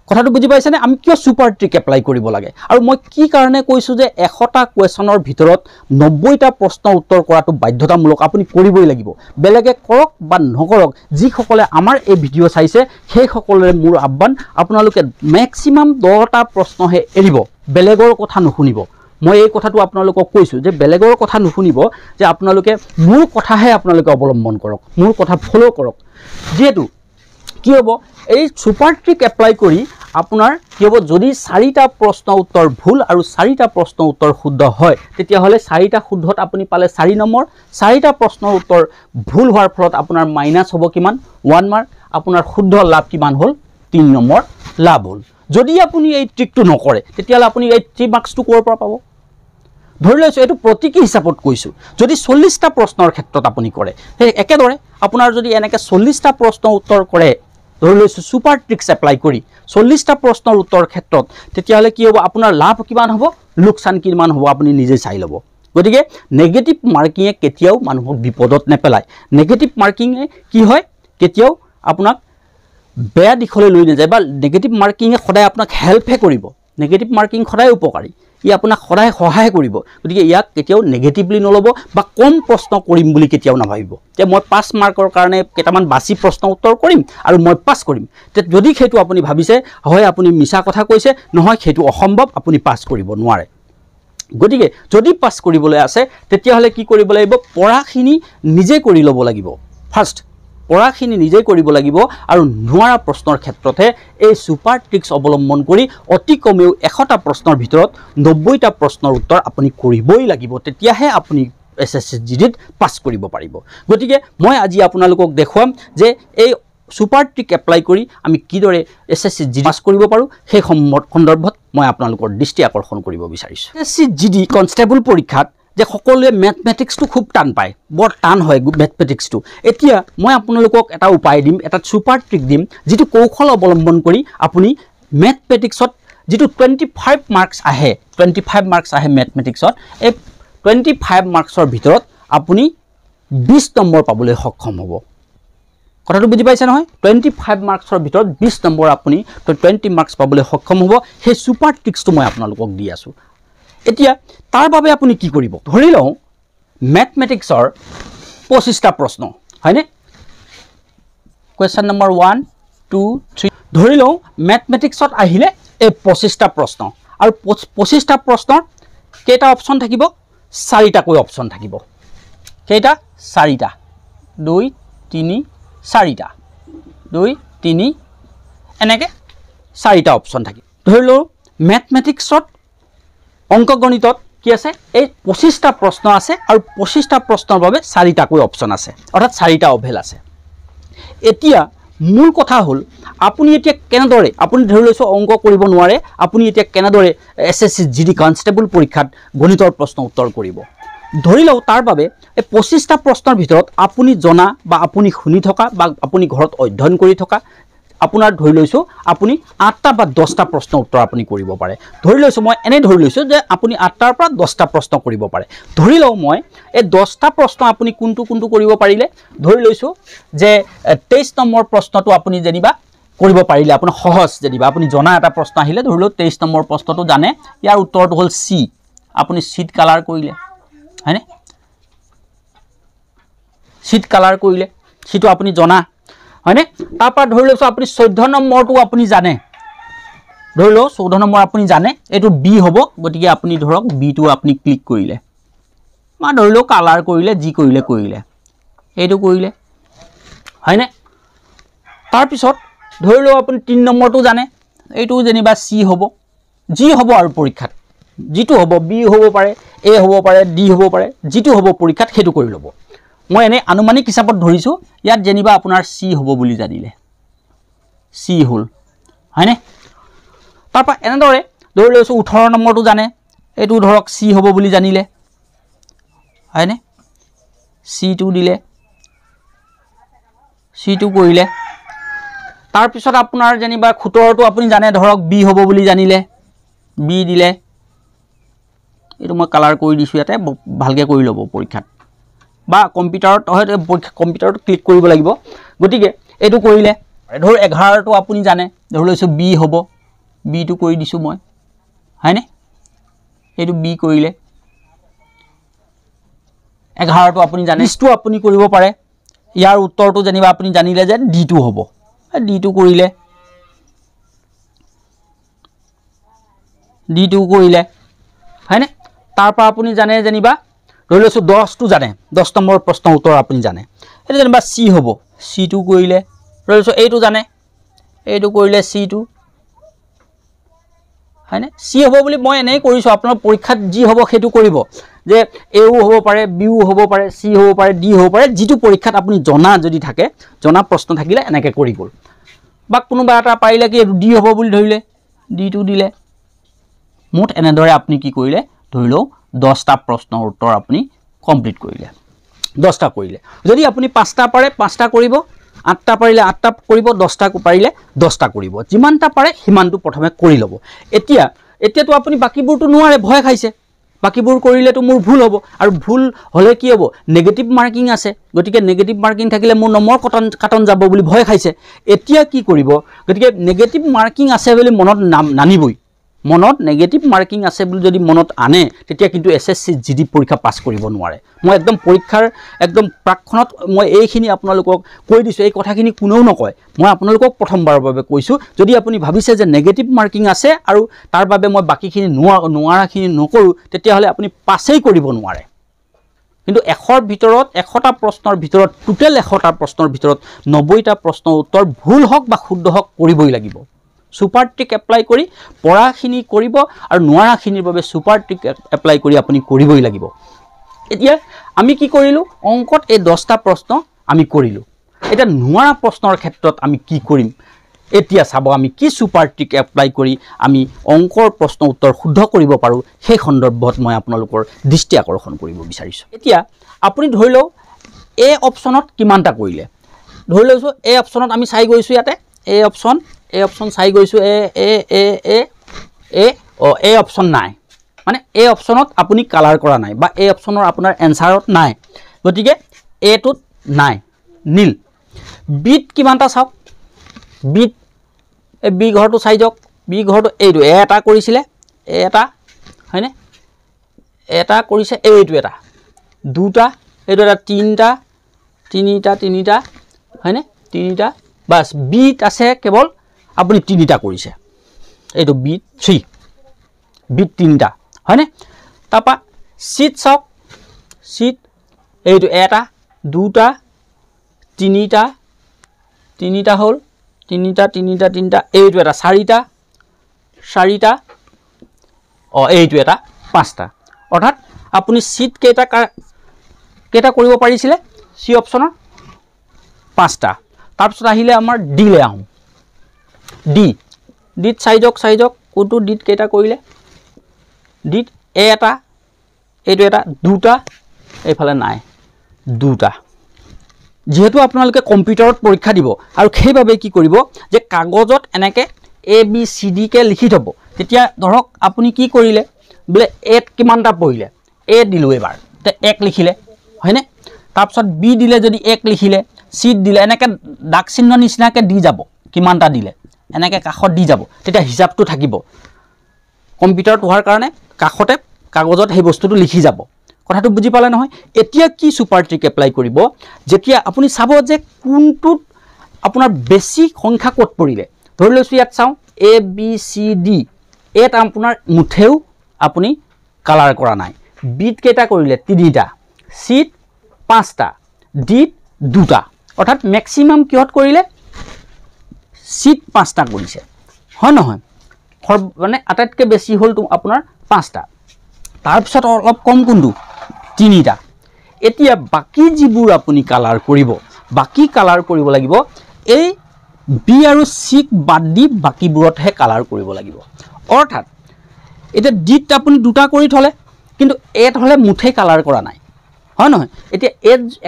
কথাটো বুজি পাইছেনে আমি কিয় সুপাৰ ট্ৰিক এপ্লাই কৰিব লাগে আৰু মই কি কাৰণে কৈছো যে 100টা কোৱেশ্যনৰ ভিতৰত 90টা প্ৰশ্ন উত্তৰ কৰাটো বাধ্যতামূলক আপুনি কৰিবই লাগিব বেলেগে কৰক বা নকৰক যি সকলে আমাৰ এই ভিডিঅ' চাইছে সেই সকলৰে মোৰ আহ্বান আপোনালোকে ম্যাক্সিমাম 10টা প্ৰশ্নহে এৰিব বেলেগৰ কথা নুশুনিব মই এই কথাটো আপোনালোকক কৈছো যে বেলেগৰ কথা নুশুনিব যে আপোনালোকে মোৰ কথাহে আপোনালোকে অৱলম্বন কৰক মোৰ কথা ফলো কৰক যেহেতু কি হ'ব এই সুপাৰ ট্ৰিক এপ্লাই কৰি আপোনাৰ কি হ'ব যদি 4টা প্ৰশ্ন উত্তৰ ভুল আৰু 4টা প্ৰশ্ন উত্তৰ শুদ্ধ হয় তেতিয়া হলে 4টা শুদ্ধত আপুনি পালে 4 নম্বৰ 4টা প্ৰশ্নৰ উত্তৰ ভুল হোৱাৰ ফলত আপোনাৰ মাইনাস হ'ব কিমান 1 মাৰ্ক আপোনাৰ শুদ্ধ লাভ কিমান হ'ল 3 নম্বৰ লাভ হ'ল যদি আপুনি এই ট্ৰিকটো নকৰে তেতিয়া হলে আপুনি এই 3 মাৰ্কসটো ক'ৰ পৰা পাব ধৰি লৈছো এটো প্ৰতীকী হিচাপত কৈছো যদি 40টা প্ৰশ্নৰ ক্ষেত্ৰত আপুনি কৰে একেদৰে আপোনাৰ যদি এনেকে 40টা প্ৰশ্ন উত্তৰ কৰে ধৰি লৈছো সুপাৰ ট্ৰিক্স এপ্লাই কৰি 40টা প্ৰশ্নৰ উত্তৰ ক্ষেত্ৰত তেতিয়া হলে কি হ'ব আপোনাৰ লাভ কিমান হ'ব লোকসান কিমান হ'ব আপুনি নিজে চাই ল'ব গতিকে নেগেটিভ মাৰ্কিংয়ে কেতিয়াও মানুহক বিপদত নেপেলায় নেগেটিভ মাৰ্কিংয়ে কি হয় কেতিয়াও আপোনাক বেয়া দিশলৈ লৈ নাযায় বা নেগেটিভ মাৰ্কিংয়ে সদায় আপোনাক হেল্পহে কৰিব নেগেটিভ মাৰ্কিং সদায় উপকাৰী ই আপোনাক সদায় সহায় কৰিব গতিকে ইয়াক কেতিয়াও নেগেটিভলি নলব বা কম প্ৰশ্ন কৰিম বুলি কেতিয়াও নাভাবিব যে মই 5 মাৰ্কৰ কাৰণে কেটামান বাছি প্ৰশ্ন উত্তৰ কৰিম আৰু মই পাস কৰিম তে যদি হেতু আপুনি ভাবিছে হয় আপুনি মিছা কথা কৈছে নহয় হেতু অসম্ভৱ আপুনি পাস কৰিব নোৱাৰে গতিকে যদি পাস কৰিবলৈ আছে তেতিয়া হলে কি কৰিব লাগিব পঢ়াখিনি নিজে কৰি ল'ব লাগিব ফাৰ্স্ট পঢ়াখিনি নিজে কৰিব লাগিব আৰু নোৱাৰা প্ৰশ্নৰ ক্ষেত্ৰতে এই সুপাৰ ট্ৰিক্স অৱলম্বন কৰি অতি কমেও 100টা প্ৰশ্নৰ ভিতৰত 90টা প্ৰশ্নৰ উত্তৰ আপুনি কৰিবই লাগিব তেতিয়াহে আপুনি এসএসসি জিডিত পাস কৰিব পাৰিব গতিকে মই আজি আপোনালোকক দেখুৱাম যে এই সুপাৰ ট্ৰিক এপ্লাই কৰি আমি কিদৰে এসএসসি জিডি পাস কৰিব পাৰো সেই সন্দৰ্ভত মই আপোনালোকৰ দৃষ্টি আকৰ্ষণ কৰিব বিচাৰিছো এসএসসি জিডি কনস্টেবল পৰীক্ষাত যে সকলোৱে ম্যাথমেটিক্সটো খুব টান পায় বৰ টান হয় ম্যাথমেটিক্সটো এতিয়া মই আপোনালোকক এটা উপায় দিম এটা সুপাৰ ট্ৰিক দিম যেটো কৌশল অৱলম্বন কৰি আপুনি ম্যাথমেটিক্সত যেটো 25 মাৰ্কস আহে 25 মাৰ্কস আহে ম্যাথমেটিক্সত এই 25 মাৰ্কসৰ ভিতৰত আপুনি 20 নম্বৰ পাবলৈ সক্ষম হ'ব কথাটো বুজি পাইছে নহয় 25 মাৰ্কসৰ ভিতৰত 20 নম্বৰ আপুনি 20 মাৰ্কস পাবলৈ সক্ষম হ'ব সেই সুপাৰ ট্ৰিক্সটো মই আপোনালোকক দি আছো এতিয়া তাৰ বাবে আপুনি কি কৰিব ধৰি লও ম্যাথমেটিক্সৰ 25টা প্ৰশ্ন হয়নে কোৱেশ্চন নম্বৰ 1 2 3 ধৰি লও ম্যাথমেটিক্সত আহিলে এই 25টা প্ৰশ্ন আৰু 25টা প্ৰশ্নৰ কেইটা অপচন থাকিব 4টা কৈ অপচন থাকিব কেইটা 4টা 2 3 4টা 2 3 এনেকে 4টা অপচন থাকিব ধৰি লও ম্যাথমেটিক্সত অংক গণিতত কি আছে এই 25টা প্ৰশ্ন আছে আৰু 25টা প্ৰশ্নৰ বাবে 4টা কৈ অপচন আছে অৰ্থাৎ 4টা অভেল আছে এতিয়া মূল কথা হল আপুনি এতিয়া কেনেদৰে আপুনি ধৰি লৈছো অংক কৰিব নোৱাৰে আপুনি এতিয়া কেনেদৰে এসএসসি জিডি কনস্টেবল পৰীক্ষাত গণিতৰ প্ৰশ্ন উত্তৰ কৰিব ধৰি লও তাৰ বাবে এই 25টা প্ৰশ্নৰ ভিতৰত আপুনি জনা বা আপুনি শুনি থকা বা আপুনি ঘৰত অধ্যয়ন কৰি থকা আপোনাৰ ধৰি লৈছো আপুনি 8টা বা 10টা প্ৰশ্ন উত্তৰ আপুনি কৰিব পাৰে ধৰি লৈছো মই এনে ধৰি লৈছো যে আপুনি 8টাৰ পৰা 10টা প্ৰশ্ন কৰিব পাৰে ধৰি লও মই এই 10টা প্ৰশ্ন আপুনি কোনটো কৰিব পাৰিলে ধৰি লৈছো যে 23 নম্বৰ প্ৰশ্নটো আপুনি জানিবা কৰিব পাৰিলে আপুনি সহজ জানিবা আপুনি জনা এটা প্ৰশ্ন আহিলে ধৰি লও 23 নম্বৰ প্ৰশ্নটো জানে ইয়াৰ উত্তৰটো হ'ল সি আপুনি শীট কালাৰ কৰিলে হয়নে শীট কালাৰ কৰিলে সিটো আপুনি জনা হয়নে তাৰপৰ ধৰি লৈছো আপুনি 14 নম্বৰটো আপুনি জানে ধৰি লও 14 নম্বৰ আপুনি জানে এটো বি হ'ব গতিকে আপুনি ধৰক বি টো আপুনি ক্লিক কৰিলে মা ধৰি লও কালাৰ কৰিলে জি কৰিলে এইটো কৰিলে হয়নে তাৰ পিছত ধৰি লও আপুনি 3 নম্বৰটো জানে এইটো যেনিবা সি হ'ব জি হ'ব আৰু পৰীক্ষাত জিটো হ'ব বি হ'ব পাৰে এ হ'ব পাৰে ডি হ'ব পাৰে জিটো হ'ব পৰীক্ষাত হেতু কৰি ল'ব মই এনে আনুমানিক হিচাপত ধৰিছো ইয়াত যেনিবা আপোনাৰ সি হ'ব বুলি জানিলে সি হল হয়নে তাৰপা এনেদৰে ধৰি লৈছো 18 নম্বৰটো জানে এটো ধৰক সি হ'ব বুলি জানিলে হয়নে সি টো দিলে সি টো কৰিলে তাৰ পিছত আপোনাৰ যেনিবা 17টো আপুনি জানে ধৰক বি হ'ব বুলি জানিলে বি দিলে এইটো মই কালাৰ কৰি দিছোঁ ইয়াতে ভালকৈ কৰি ল'ব পৰীক্ষাত বা কম্পিউটাৰত হয়তো কম্পিউটাৰত ক্লিক কৰিব লাগিব গতিকে এইটো কৰিলে ধৰ 11টো আপুনি জানে ধৰি লৈছোঁ বি হ'ব বিটো কৰি দিছোঁ মই হয়নে এইটো বি কৰিলে 11টো আপুনি জানে ইছটো আপুনি কৰিব পাৰে ইয়াৰ উত্তৰটো জানিবা আপুনি জানিলে যে ডিটো হ'ব ডিটো কৰিলে ডিটো কৰিলে হয়নে তাৰ পৰা আপুনি জানে জানিবা ধৰি লৈছোঁ 10টো জানে 10 নম্বৰ প্ৰশ্নৰ উত্তৰ আপুনি জানে এইটো জানিবা চি হ'ব চিটো কৰিলে ধৰি লৈছোঁ এইটো জানে এইটো কৰিলে চিটো হয়নে চি হ'ব বুলি মই এনেই কৰিছোঁ আপোনাৰ পৰীক্ষাত যি হ'ব সেইটো কৰিব যে এও হ'ব পাৰে বিও হ'ব পাৰে চি হ'ব পাৰে ডি হ'ব পাৰে যিটো পৰীক্ষাত আপুনি জনা যদি থাকে জনা প্ৰশ্ন থাকিলে এনেকৈ কৰি গ'ল বা কোনোবা এটা পাৰিলে কি ডি হ'ব বুলি ধৰিলে ডিটো দিলে মুঠ এনেদৰে আপুনি কি কৰিলে ধৰি লওক 10টা প্ৰশ্নৰ উত্তৰ আপুনি কমপ্লিট কৰিলে 10টা কৰিলে যদি আপুনি 5টা পাৰে 5টা কৰিব 8টা পাৰিলে 8টা কৰিব 10টা পাৰিলে 10টা কৰিব যিমানটা পাৰে সিমানটো প্ৰথমে কৰি ল'ব এতিয়াতো আপুনি বাকিবোৰটো নোৱাৰে ভয় খাইছে বাকিবোৰ কৰিলেতো মোৰ ভুল হ'ব আৰু ভুল হ'লে কি হ'ব নেগেটিভ মাৰ্কিং আছে গতিকে নেগেটিভ মাৰ্কিং থাকিলে মোৰ নম্বৰ কাটন যাব বুলি ভয় খাইছে এতিয়া কি কৰিব গতিকে নেগেটিভ মাৰ্কিং আছে বুলি মনত নানিবই মনত নেগেটিভ মাৰ্কিং আছে বুলি যদি মনত আনে তেতিয়া কিন্তু এছএছসি জিডি পৰীক্ষা পাছ কৰিব নোৱাৰে মই একদম পৰীক্ষাৰ একদম প্ৰাকখনত মই এইখিনি আপোনালোকক কৈ দিছোঁ এই কথাখিনি কোনেও নকয় মই আপোনালোকক প্ৰথমবাৰৰ বাবে কৈছোঁ যদি আপুনি ভাবিছে যে নেগেটিভ মাৰ্কিং আছে আৰু তাৰ বাবে মই বাকিখিনি নোৱাৰাখিনি নকৰোঁ তেতিয়াহ'লে আপুনি পাছেই কৰিব নোৱাৰে কিন্তু 100ৰ ভিতৰত 100টা প্ৰশ্নৰ ভিতৰত টোটেল 100টা প্ৰশ্নৰ ভিতৰত 90টা প্ৰশ্নৰ উত্তৰ ভুল হওক বা শুদ্ধ হওক কৰিবই লাগিব সুপাৰ ট্ৰিক এপ্লাই কৰি পঢ়াখিনি কৰিব আৰু নোৱাৰাখিনিৰ বাবে সুপাৰ ট্ৰিক এপ্লাই কৰি আপুনি কৰিবই লাগিব এতিয়া আমি কি কৰিলোঁ অংকত এই 10টা প্ৰশ্ন আমি কৰিলোঁ এতিয়া নোৱাৰা প্ৰশ্নৰ ক্ষেত্ৰত আমি কি কৰিম এতিয়া চাব আমি কি সুপাৰ ট্ৰিক এপ্লাই কৰি আমি অংকৰ প্ৰশ্ন উত্তৰ শুদ্ধ কৰিব পাৰোঁ সেই সন্দৰ্ভত মই আপোনালোকৰ দৃষ্টি আকৰ্ষণ কৰিব বিচাৰিছোঁ এতিয়া আপুনি ধৰি লওক এ অপশ্যনত কিমানটা কৰিলে ধৰি লৈছোঁ এ অপশ্যনত আমি চাই গৈছোঁ ইয়াতে এ অপশ্যন চাই গৈছোঁ এ অপশ্যন নাই মানে এ অপশ্যনত আপুনি কালাৰ কৰা নাই বা এ অপশ্যনৰ আপোনাৰ এনচাৰত নাই গতিকে এটোত নাই নীল বিত কিমানটা চাওক বিত এই বি ঘৰটো চাই যাওক বি ঘৰটো এইটো এটা কৰিছিলে এটা হয়নে এটা কৰিছে এইটো এটা দুটা এইটো এটা তিনিটা হয়নে তিনিটা বাছ বিত আছে কেৱল আপুনি তিনিটা কৰিছে এইটো বিত 3 বিত তিনিটা হয়নে তাৰপৰা চিট চাওক চিট এইটো এটা দুটা তিনিটা হ'ল তিনিটা এইটো এটা চাৰিটা এইটো এটা 5টা অৰ্থাৎ আপুনি চিট কেইটা কৰিব পাৰিছিলে চি অপশ্যনৰ 5টা তাৰপিছত আহিলে আমাৰ ডিলে আহোঁ ডিত চাই যাওক কোনটো ডিত কেইটা কৰিলে ডিত এটা এইটো এটা দুটা এইফালে নাই দুটা যেহেতু আপোনালোকে কম্পিউটাৰত পৰীক্ষা দিব আৰু সেইভাবে কি কৰিব যে কাগজত এনেকৈ এ বি চি ডি কে লিখি থব তেতিয়া ধৰক আপুনি কি কৰিলে বোলে এত কিমানটা পৰিলে এ দিলোঁ এবাৰ তে 1 লিখিলে হয়নে তাৰপিছত বি দিলে যদি 1 লিখিলে চিট দিলে এনেকৈ দাগ চিহ্ন নিচিনাকৈ দি যাব কিমানটা দিলে এনেকৈ কাষত দি যাব তেতিয়া হিচাপটো থাকিব কম্পিউটাৰত হোৱাৰ কাৰণে কাষতে কাগজত সেই বস্তুটো লিখি যাব কথাটো বুজি পালে নহয় এতিয়া কি সুপাৰ ট্ৰিক এপ্লাই কৰিব যেতিয়া আপুনি চাব যে কোনটোত আপোনাৰ বেছি সংখ্যা ক'ত পৰিলে ধৰি লৈছোঁ ইয়াত চাওঁ এ বি চি ডি এত আপোনাৰ মুঠেও আপুনি কালাৰ কৰা নাই বিত কেইটা কৰিলে 3টা চিট 5টা ডিত 2টা অৰ্থাৎ মেক্সিমাম কিহত কৰিলে চিট 5টা কৰিছে হয় নহয় মানে আটাইতকৈ বেছি হ'ল আপোনাৰ 5টা তাৰপিছত অলপ কম কোনটো 3টা এতিয়া বাকি যিবোৰ আপুনি কালাৰ কৰিব বাকি কালাৰ কৰিব লাগিব এই বি আৰু চিক বাদ দি বাকিবোৰতহে কালাৰ কৰিব লাগিব অৰ্থাৎ এতিয়া ডিত আপুনি 2টা কৰি থলে কিন্তু এত হলে মুঠেই কালাৰ কৰা নাই হয় নহয় এতিয়া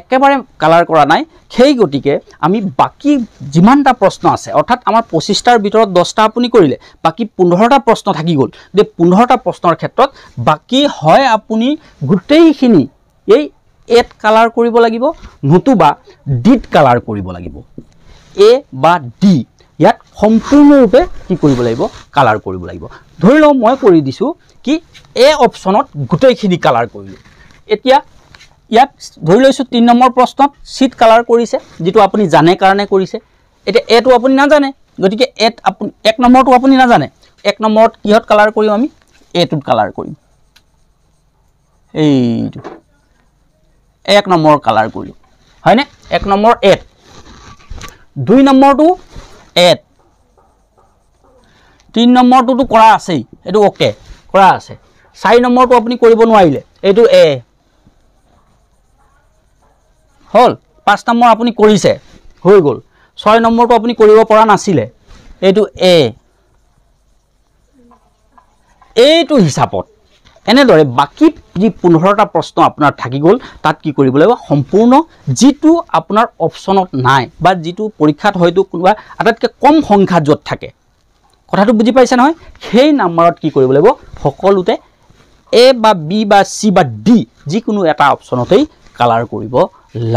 একেবাৰে কালাৰ কৰা নাই সেই গতিকে আমি বাকি যিমানটা প্ৰশ্ন আছে অৰ্থাৎ আমাৰ 25টাৰ ভিতৰত 10টা আপুনি কৰিলে বাকি 15টা প্ৰশ্ন থাকি গ'ল যে 15টা প্ৰশ্নৰ ক্ষেত্ৰত বাকি হয় আপুনি গোটেইখিনি এই এত কালাৰ কৰিব লাগিব নতুবা ডিত কালাৰ কৰিব লাগিব এ বা ডি ইয়াত সম্পূৰ্ণৰূপে কি কৰিব লাগিব কালাৰ কৰিব লাগিব ধৰি লওঁ মই কৰি দিছো কি এ অপচনত গোটেইখিনি কালাৰ কৰিলো এতিয়া ইয়াত ধৰি লৈছো 3 নম্বৰ প্ৰশ্নত শীট কালাৰ কৰিছে যেটো আপুনি জানে কাৰণে কৰিছে এতিয়া এটো আপুনি নাজানে গতিকে এত আপুনি 1 নম্বৰটো আপুনি নাজানে 1 নম্বৰত কিহত কালাৰ কৰিম আমি এটোত কালাৰ কৰিম এইটো 1 নম্বৰ কালাৰ কৰিলো হয়নে 1 নম্বৰ এট 2 নম্বৰটো এট 3 নম্বৰটো কৰা আছে এটো ওকে কৰা আছে 4 নম্বৰটো আপুনি কৰিব নোৱাৰিলে এটো এ হল 5 নম্বৰ আপুনি কৰিছে হৈ গল 6 নম্বৰটো আপুনি কৰিব পৰা নাছিলে এটো এ এইটো হিচাপত এনেদৰে বাকি 15টা প্ৰশ্ন আপোনাৰ থাকি গল তাত কি কৰিব লাগিব সম্পূৰ্ণ যেটো আপোনাৰ অপচনত নাই বা যেটো পৰীক্ষাত হয়তো কোনবা আটাতকে কম সংখ্যা যত থাকে কথাটো বুজি পাইছে নহয় সেই নম্বৰত কি কৰিব লাগিব সকলোতে এ বা বি বা সি বা ডি যিকোনো এটা অপচনতেই কালাৰ কৰিব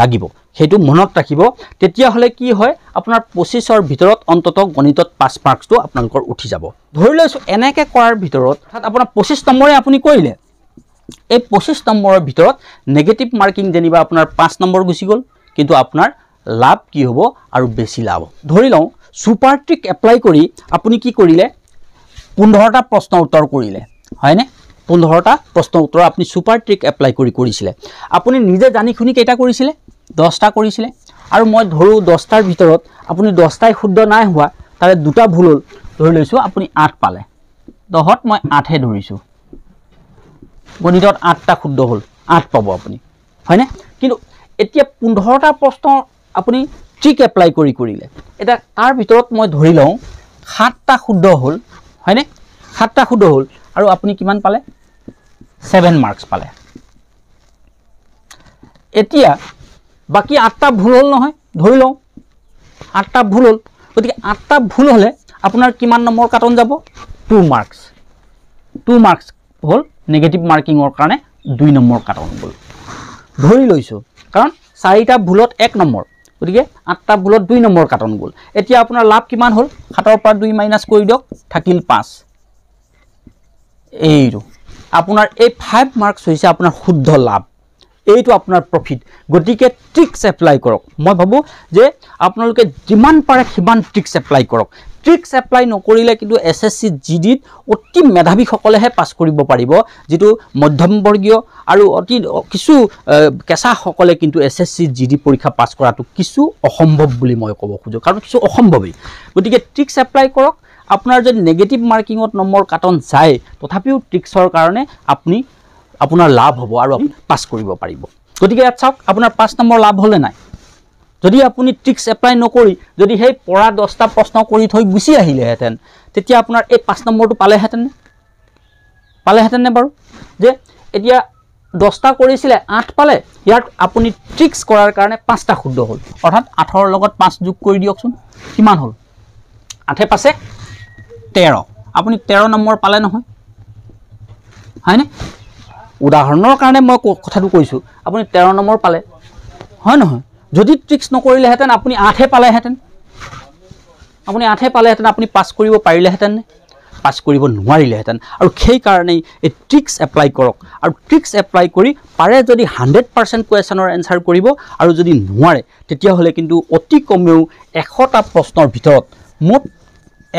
লাগিব হেতু মনত ৰাখিব তেতিয়া হলে কি হয় আপোনাৰ 25ৰ ভিতৰত অন্তত গণিতত 5 মাৰ্কসটো আপোনালোকৰ উঠি যাব ধৰি লৈছো এনেকে কৰাৰ ভিতৰত আপোনাৰ 25 নম্বৰে আপুনি কৰিলে এই 25 নম্বৰৰ ভিতৰত নেগেটিভ মাৰ্কিং যেনিবা আপোনাৰ 5 নম্বৰ গুচি গল কিন্তু আপোনাৰ লাভ কি হ'ব আৰু বেছি লাভ ধৰি লওঁ সুপাৰ ট্ৰিক এপ্লাই কৰি আপুনি কি কৰিলে 15টা প্ৰশ্ন উত্তৰ কৰিলে হয়নে 15টা প্ৰশ্ন উত্তৰ আপুনি সুপাৰ ট্ৰিক এপ্লাই কৰিছিলে আপুনি নিজে জানি খুনি কেইটা কৰিছিলে 10টা কৰিছিলে আৰু মই ধৰো 10টাৰ ভিতৰত আপুনি 10টাই শুদ্ধ নাই হোৱা তাৰে দুটা ভুল হল ধৰি লৈছো আপুনি 8 পালে 10ত মই 8 হে ধৰিছো গণিতত 8টা শুদ্ধ হল 8 পাব আপুনি হয়নে কিন্তু এতিয়া 15টা প্ৰশ্ন আপুনি ট্ৰিক এপ্লাই কৰিলে এটা তাৰ ভিতৰত মই ধৰি লওঁ 7টা শুদ্ধ হল হয়নে 7টা শুদ্ধ হল আৰু আপুনি কিমান পালে 7 মাৰ্কস পালে এতিয়া বাকি 8টা ভুল হল নহয় ধৰি লওঁ 8টা ভুল হল গতিকে 8টা ভুল হলে আপোনাৰ কিমান নম্বৰ কাটন যাব 2 মাৰ্কস হল নেগেটিভ মাৰ্কিংৰ কাৰণে 2 নম্বৰ কাটন গল ধৰি লৈছো কাৰণ 4টা ভুলত 1 নম্বৰ গতিকে 8টা ভুলত 2 নম্বৰ কাটন গল এতিয়া আপোনাৰ লাভ কিমান হল 7ৰ পৰা 2 মাইনাস কৰি দিয়ক থাকিল 5 এইটো আপোনাৰ এই 5 মাৰ্কস হৈছে আপোনাৰ শুদ্ধ লাভ এইটো আপোনাৰ প্ৰফিট গতিকে ট্ৰিক্স এপ্লাই কৰক মই ভাবো যে আপোনালোকে যিমান পাৰে সিমান ট্ৰিক্স এপ্লাই কৰক ট্ৰিক্স এপ্লাই নকৰিলে কিন্তু এসএসসি জিডিত অতি মেধাবী সকলেহে পাস কৰিব পাৰিব যেটো মধ্যমবৰ্গীয় আৰু অতি কিছু কেঁচা সকলে কিন্তু এসএসসি জিডি পৰীক্ষা পাস কৰাটো কিছু অসম্ভৱ বুলি মই ক'ব খুজো কাৰণ কিছু অসম্ভৱই গতিকে ট্ৰিক্স এপ্লাই কৰক আপোনাৰ যদি নেগেটিভ মাৰ্কিংত নম্বৰ কাটন যায় তথাপিও ট্ৰিক্সৰ কাৰণে আপুনি আপোনাৰ লাভ হ'ব আৰু আপুনি পাস কৰিব পাৰিব গতিকে ইয়াত চাওক আপোনাৰ 5 নম্বৰ লাভ হলে নাই যদি আপুনি ট্ৰিক্স এপ্লাই নকৰি যদি সেই পৰা 10টা প্ৰশ্ন কৰি থৈ গুছি আহিলে হেতেন তেতিয়া আপোনাৰ এই 5 নম্বৰটো পালে হেতেন নে বাৰু যে এতিয়া 10টা কৰিছিলে 8 পালে ইয়াত আপুনি ট্ৰিক্স কৰাৰ কাৰণে 5টা শুদ্ধ হল অৰ্থাৎ 8ৰ লগত 5 যোগ কৰি দিয়কচোন কিমান হল 8 পাছে 13 আপুনি 13 নম্বৰ পালে নহয় হয়নে উদাহৰণৰ কাৰণে মই কথাটো কৈছো আপুনি 13 নম্বৰ পালে হয় নহয় যদি ট্ৰিক্স নকৰিলে হেতেন আপুনি 8 হে পালে হেতেন আপুনি পাস কৰিব পাৰিলে হেতেন পাস কৰিব নোৱাৰিলে হেতেন আৰু সেই কাৰণেই এই ট্ৰিক্স এপ্লাই কৰক আৰু ট্ৰিক্স এপ্লাই কৰি পাৰে যদি 100% কোৱেশ্যনৰ এনসাৰ কৰিব আৰু যদি নোৱাৰে তেতিয়া হলে কিন্তু অতি কমেও 100টা প্ৰশ্নৰ ভিতৰত মুঠ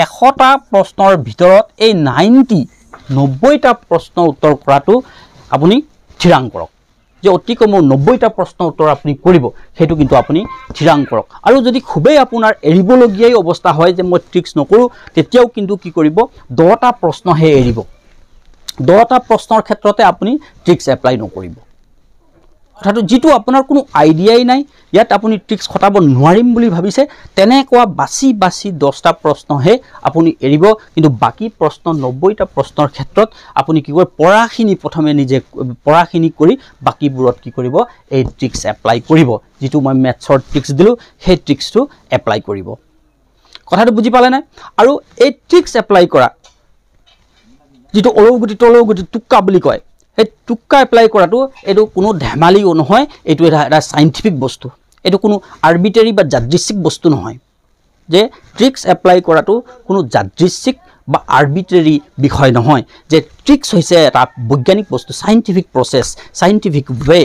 100টা প্ৰশ্নৰ ভিতৰত এই 90টা প্ৰশ্ন উত্তৰ কৰাটো আপুনি থিৰাং কৰক যে অতি কমেও 90টা প্ৰশ্ন উত্তৰ আপুনি কৰিব হেতু কিন্তু আপুনি থিৰাং কৰক আৰু যদি খুবেই আপোনাৰ এৰিবলগীয়া অৱস্থা হয় যে মই ট্ৰিক্স নকৰো তেতিয়াও কিন্তু কি কৰিব 10টা প্ৰশ্ন হে এৰিব 10টা প্ৰশ্নৰ ক্ষেত্ৰতে আপুনি ট্ৰিক্স এপ্লাই নকৰিব কথাটো যিটো আপোনাৰ কোনো আইডিয়াই নাই, ইয়াত আপুনি ট্ৰিক্স খটাব নোৱাৰিম বুলি ভাবিছে, তেনেকুৱা বাছি বাছি 10টা প্ৰশ্নহে আপুনি এৰিব। কিন্তু বাকী প্ৰশ্ন 90টা প্ৰশ্নৰ ক্ষেত্ৰত আপুনি কি কৰিব, পঢ়াখিনি প্ৰথমে নিজে পঢ়াখিনি কৰি বাকীবোৰত কি কৰিব, এই ট্ৰিক্স এপ্লাই কৰিব। যিটো মই মেথছৰ ট্ৰিক্স দিলোঁ সেই ট্ৰিক্সটো এপ্লাই কৰিব। কথাটো বুজি পালে নাই? আৰু এই ট্ৰিক্স এপ্লাই কৰা যিটো অলৌগুটি তলৌগুটি টুক্কা বুলি কয়, এই টুক্কা এপ্লাই কৰাটো এইটো কোনো ধেমালিও নহয়, এইটো এটা চাইণ্টিফিক বস্তু। এইটো কোনো আৰ্বিট্ৰেৰী বা যাদৃচ্ছিক বস্তু নহয়। যে ট্ৰিক্স এপ্লাই কৰাটো কোনো যাদৃচ্ছিক বা আৰ্বিট্ৰেৰী বিষয় নহয়। যে ট্ৰিক্স হৈছে এটা বৈজ্ঞানিক বস্তু, চাইণ্টিফিক প্ৰচেছ, চাইণ্টিফিক ৱে।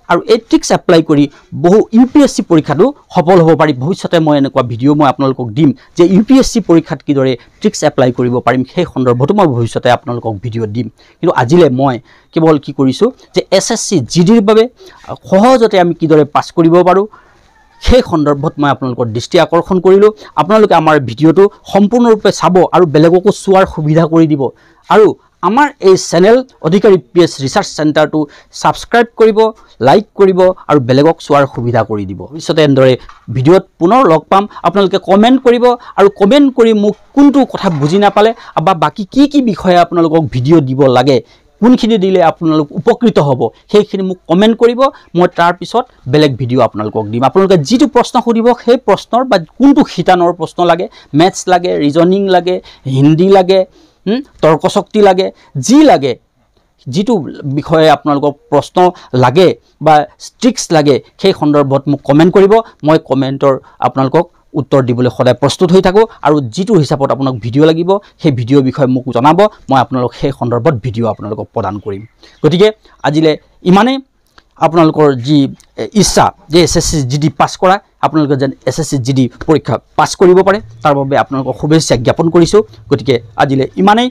আৰু এই ট্ৰিক্স এপ্লাই কৰি বহু UPSC পৰীক্ষাটো সফল হ'ব পাৰি। ভৱিষ্যতে মই এনেকুৱা ভিডিঅ' মই আপোনালোকক দিম যে UPSC পৰীক্ষাত কিদৰে ট্ৰিক্স এপ্লাই কৰিব পাৰিম, সেই সন্দৰ্ভতো মই ভৱিষ্যতে আপোনালোকক ভিডিঅ' দিম। কিন্তু আজিলৈ মই কেৱল কি কৰিছোঁ যে SSC GDৰ বাবে সহজতে আমি কিদৰে পাছ কৰিব পাৰোঁ সেই সন্দৰ্ভত মই আপোনালোকৰ দৃষ্টি আকৰ্ষণ কৰিলোঁ। আপোনালোকে আমাৰ ভিডিঅ'টো সম্পূৰ্ণৰূপে চাব আৰু বেলেগকো চোৱাৰ সুবিধা কৰি দিব। আৰু আমাৰ এই চেনেল অধিকাৰী PS ৰিচাৰ্চ চেণ্টাৰটো ছাবস্ক্ৰাইব কৰিব, লাইক কৰিব আৰু বেলেগক চোৱাৰ সুবিধা কৰি দিব। ভৱিষ্যতে এনেদৰে ভিডিঅ'ত পুনৰ লগ পাম। আপোনালোকে কমেণ্ট কৰিব আৰু কমেণ্ট কৰি মোক কোনটো কথা বুজি নাপালে বা বাকী কি বিষয়ে আপোনালোকক ভিডিঅ' দিব লাগে, কোনখিনি দিলে আপোনালোক উপকৃত হ'ব, সেইখিনি মোক কমেণ্ট কৰিব। মই তাৰপিছত বেলেগ ভিডিঅ' আপোনালোকক দিম। আপোনালোকে যিটো প্ৰশ্ন সুধিব সেই প্ৰশ্নৰ বা কোনটো শিতানৰ প্ৰশ্ন লাগে, মেথছ লাগে, ৰিজনিং লাগে, হিন্দী লাগে, তৰ্কশক্তি লাগে, যি লাগে, যিটো বিষয়ে আপোনালোকক প্ৰশ্ন লাগে বা ট্ৰিক্স লাগে, সেই সন্দৰ্ভত মোক কমেণ্ট কৰিব। মই কমেণ্টৰ আপোনালোকক উত্তৰ দিবলৈ সদায় প্ৰস্তুত হৈ থাকোঁ। আৰু যিটো হিচাপত আপোনাক ভিডিঅ' লাগিব সেই ভিডিঅ'ৰ বিষয়ে মোক জনাব, মই আপোনালোক সেই সন্দৰ্ভত ভিডিঅ' আপোনালোকক প্ৰদান কৰিম। গতিকে আজিলৈ ইমানেই। আপোনালোকৰ যি ইচ্ছা যে SSC GD পাছ কৰা, আপোনালোকে যেন SSC GD পৰীক্ষা পাছ কৰিব পাৰে, তাৰ বাবে আপোনালোকক শুভেচ্ছা জ্ঞাপন কৰিছোঁ। গতিকে আজিলৈ ইমানেই।